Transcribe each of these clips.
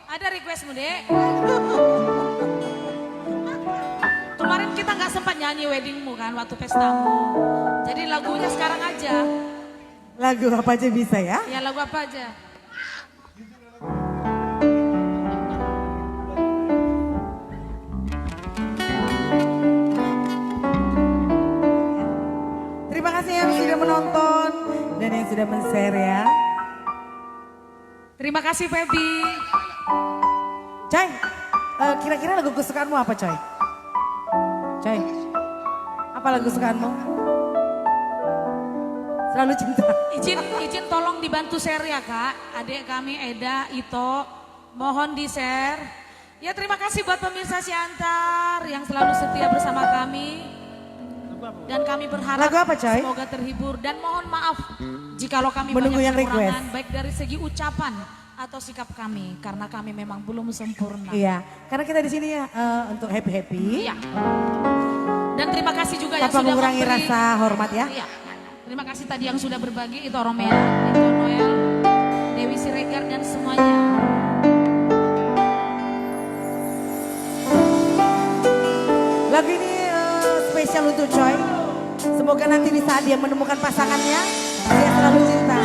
Ada requestmu dek. Kemarin kita nggak sempat nyanyi weddingmu kan waktu pestamu. Jadi lagunya sekarang aja. Lagu apa aja bisa ya? Ya lagu apa aja. Terima kasih yang sudah menonton dan yang sudah men-share ya. Terima kasih Feby. Coy, kira-kira lagu kesukaanmu apa Coy? Coy, apa lagu kesukaanmu? Selalu cinta. Izin tolong dibantu share ya kak. Adik kami Eda, Ito, mohon di share. Ya terima kasih buat pemirsa Siantar yang selalu setia bersama kami. Dan kami berharap lagu apa, Coy? semoga terhibur dan mohon maaf jikalau kami Menunggu banyak yang kekurangan request. baik dari segi ucapan atau sikap kami karena kami memang belum sempurna. Iya, karena kita di sini ya untuk happy-happy. Iya. Dan terima kasih juga yang Tanpa sudah mengurangi memberi, rasa hormat ya. Iya. Terima kasih tadi yang sudah berbagi itu Romea, itu Noel, Dewi Siregar dan semuanya. Lagu ini spesial untuk Coy. Semoga nanti di saat dia menemukan pasangannya, dia selalu cinta.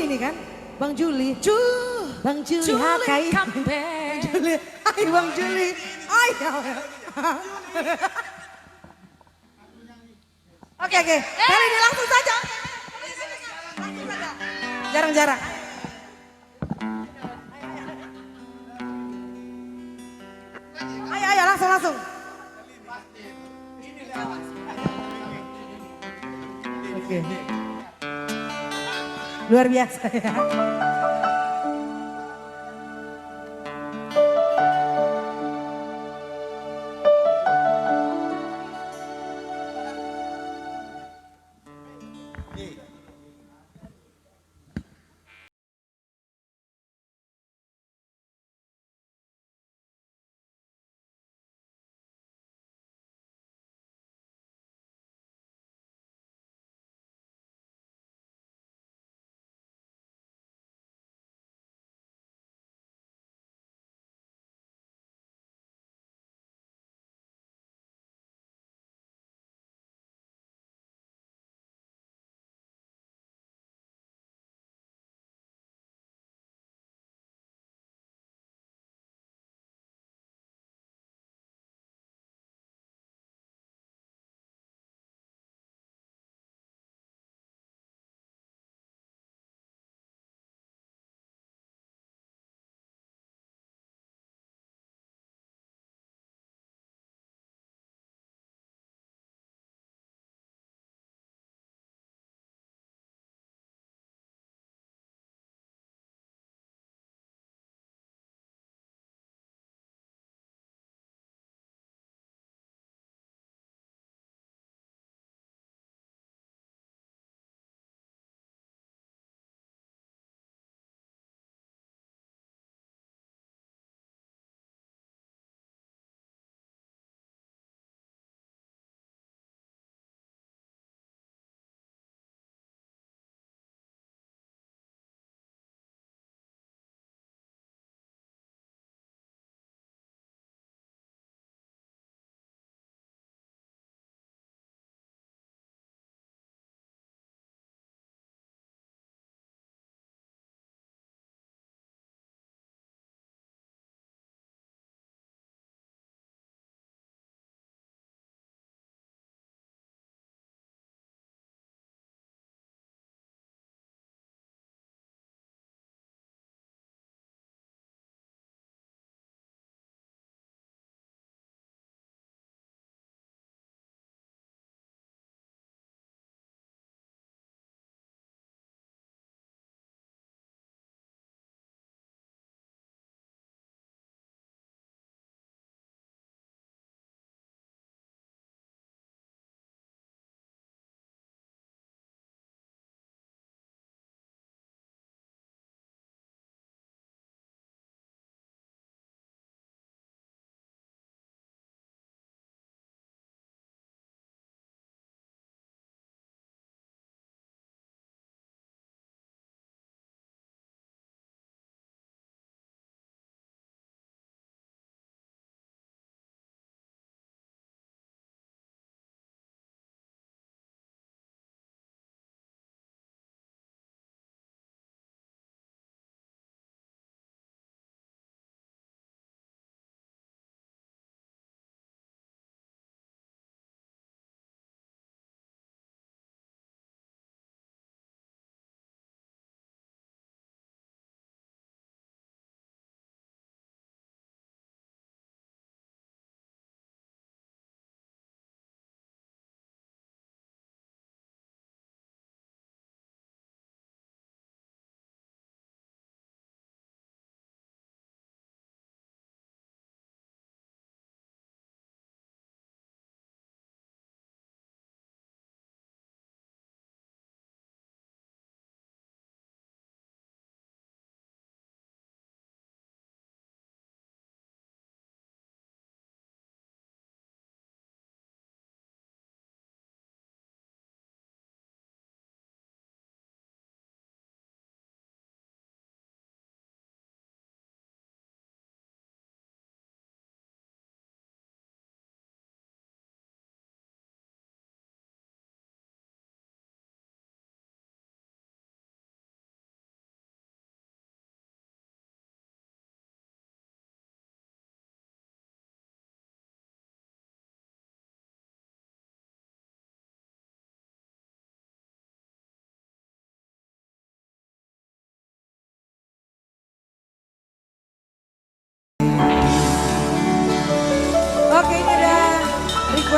ini kan? Bang Juli. Bang Juli, Juli Hakai. come back. Juli, hai Bang Juli. Ayo. Oke, kali ini langsung saja. Jarang-jarang. Ayo, langsung. Oke. Luar biasa ya.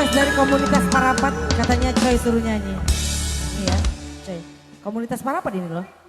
request dari komunitas Parapat, katanya Coy suruh nyanyi. Iya, Coy. Komunitas Parapat ini loh.